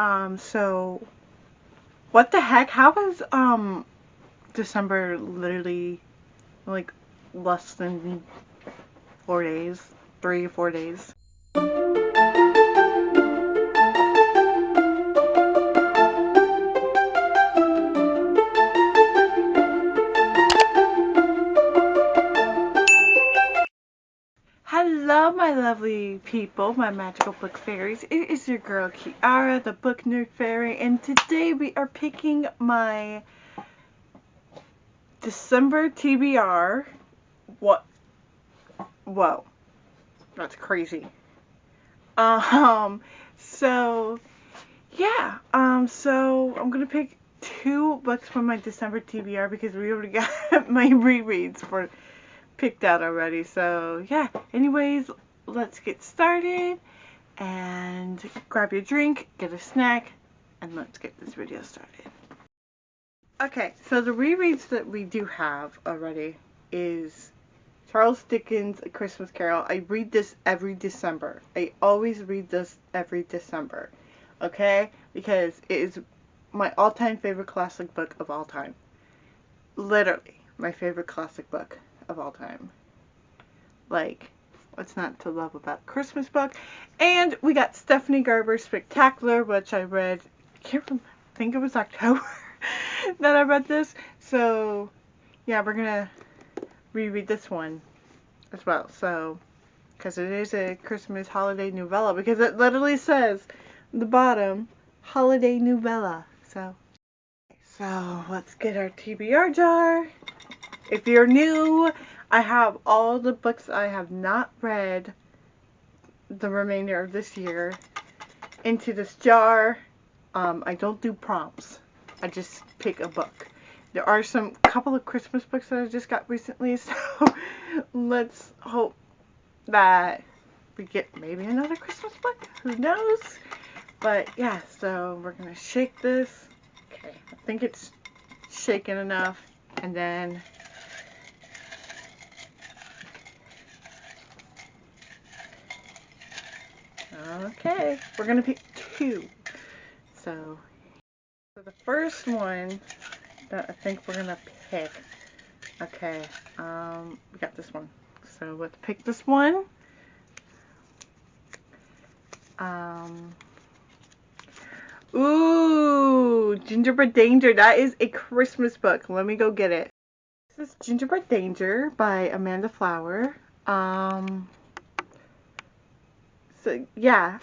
So what the heck? How is December literally like less than 4 days, 3 or 4 days? Hello, my lovely people, my magical book fairies. It is your girl Kiara, the book nerd fairy, and today we are picking my December TBR. What? Whoa, that's crazy. So yeah, so I'm gonna pick two books from my December TBR because we already got my rereads for picked out already. So yeah, anyways, let's get started and grab your drink, get a snack, and let's get this video started. Okay, so the rereads that we do have already is Charles Dickens' A Christmas Carol. I read this every December. I always read this every December, okay? Because it is my all-time favorite classic book of all time. Literally, my favorite classic book of all time. Like, what's not to love about Christmas book? And we got Stephanie Gerber's Spectacular, which I read, I think it was October that I read this. So, yeah, we're gonna reread this one as well. So, because it is a Christmas holiday novella, because it literally says at the bottom, holiday novella. So let's get our TBR jar. If you're new, I have all the books I have not read the remainder of this year into this jar. I don't do prompts. I just pick a book. There are couple of Christmas books that I just got recently, so let's hope that we get maybe another Christmas book. Who knows? But yeah, so we're gonna shake this. Okay, I think it's shaken enough, and then okay, we're gonna pick two. So the first one that I think we're gonna pick. Okay, we got this one. So let's pick this one. Ooh, Gingerbread Danger. That is a Christmas book. Let me go get it. This is Gingerbread Danger by Amanda Flower. So yeah,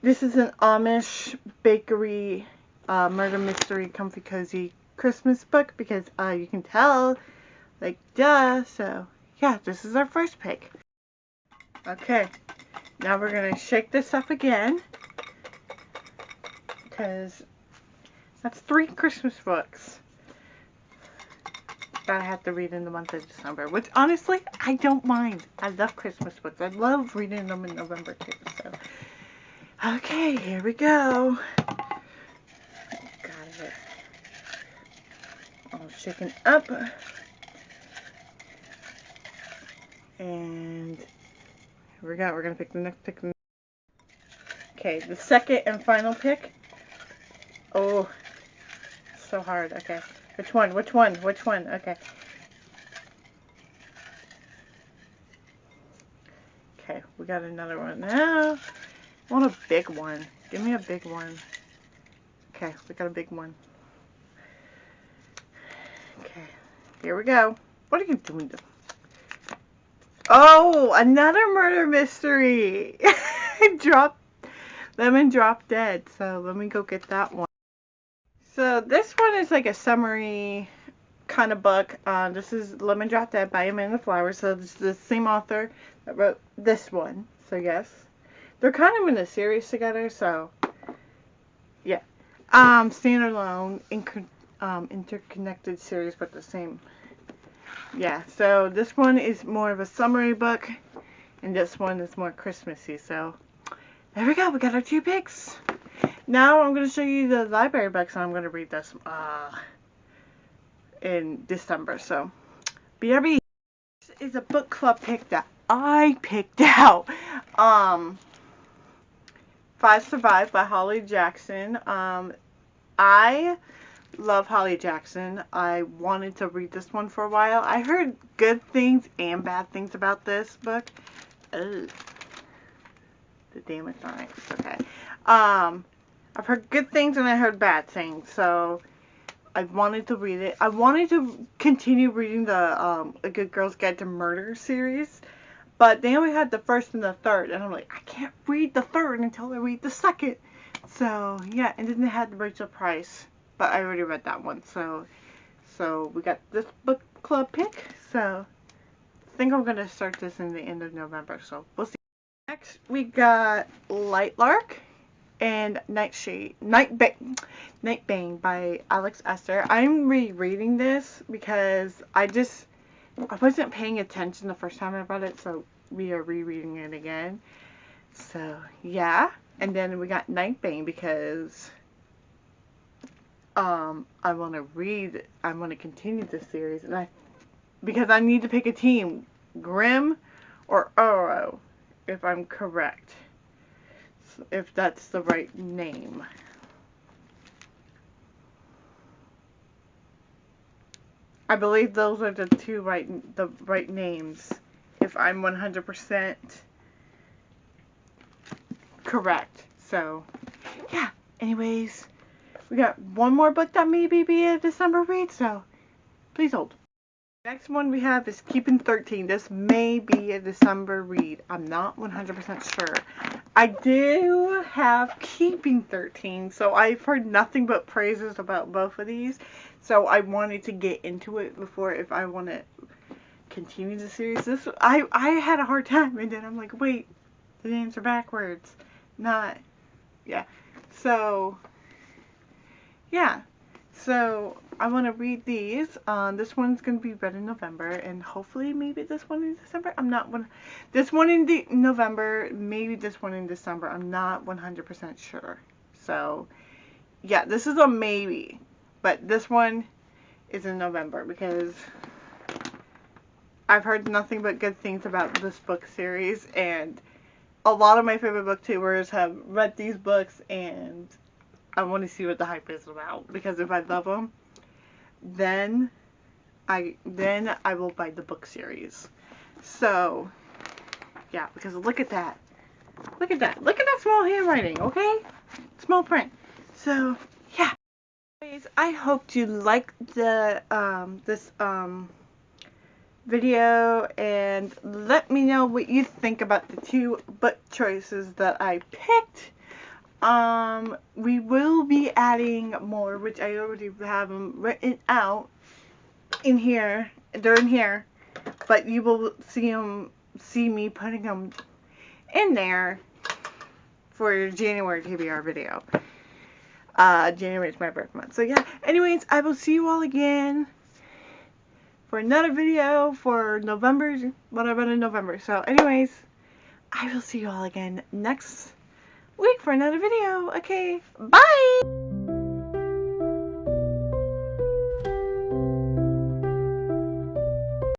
this is an Amish bakery murder mystery comfy cozy Christmas book because you can tell, like, duh. So yeah, this is our first pick. Okay, now we're gonna shake this up again because that's 3 Christmas books that I have to read in the month of December, which honestly, I don't mind. I love Christmas books. I love reading them in November too. So, okay, here we go. Got it all shaken up. And here we go. We're going to pick the next pick. Okay, the second and final pick. Oh, so hard. Okay. Which one? Which one? Which one? Okay. Okay, we got another one now. I want a big one. Give me a big one. Okay, we got a big one. Okay, here we go. What are you doing? Oh, another murder mystery. Lemon dropped dead. So let me go get that one. So this one is like a summary kind of book. This is Lemon Drop Dead by Amanda Flower. So this is the same author that wrote this one. So yes, they're kind of in a series together. So yeah, standalone, interconnected series, but the same. Yeah. So this one is more of a summary book, and this one is more Christmassy. So there we go. We got our 2 picks. Now I'm going to show you the library books, and I'm going to read this in December. So, BRB. This is a book club pick that I picked out Five Survive by Holly Jackson. I love Holly Jackson. I wanted to read this one for a while. I heard good things and bad things about this book. Ugh. The damage on it. It's okay. I've heard good things and I heard bad things, so I wanted to read it. I wanted to continue reading the A Good Girl's Guide to Murder series, but they only had the first and the third, and I'm like, I can't read the third until I read the second. So yeah, and then they had Rachel Price, but I already read that one. So we got this book club pick. So I think I'm gonna start this in the end of November. So we'll see. Next we got Lightlark and Night Bane by Alex Esther. I'm rereading this because I wasn't paying attention the first time I read it, so we are rereading it again. So yeah, and then we got Night Bane because I want to continue this series, and because I need to pick a team, Grimm or Oro, if I'm correct. If that's the right name. I believe those are the right names, if I'm 100% correct. So yeah, anyways, we got one more book that maybe be a December read, so please hold. Next one we have is Keeping 13. This may be a December read. I'm not 100% sure. I do have Keeping 13, so I've heard nothing but praises about both of these. So I wanted to get into it before, if I want to continue the series. I had a hard time, and then I'm like, wait, the names are backwards. Yeah. So, yeah. So I want to read these. This one's going to be read in November, and hopefully maybe this one in December. This one in November, maybe this one in December. I'm not 100% sure. So yeah, this is a maybe, but this one is in November because I've heard nothing but good things about this book series, and a lot of my favorite booktubers have read these books, and I want to see what the hype is about, because if I love them, then I will buy the book series. So yeah, because look at that. Look at that small handwriting, okay? Small print. So yeah. Anyways, I hope you liked the this video, and let me know what you think about the two book choices that I picked. We will be adding more, which I already have them written out in here. They're in here, but you will see me putting them in there for January TBR video. January is my birth month. So yeah, anyways, I will see you all again for another video for November, what I read in November. So anyways, I will see you all again next week for another video. Okay, bye!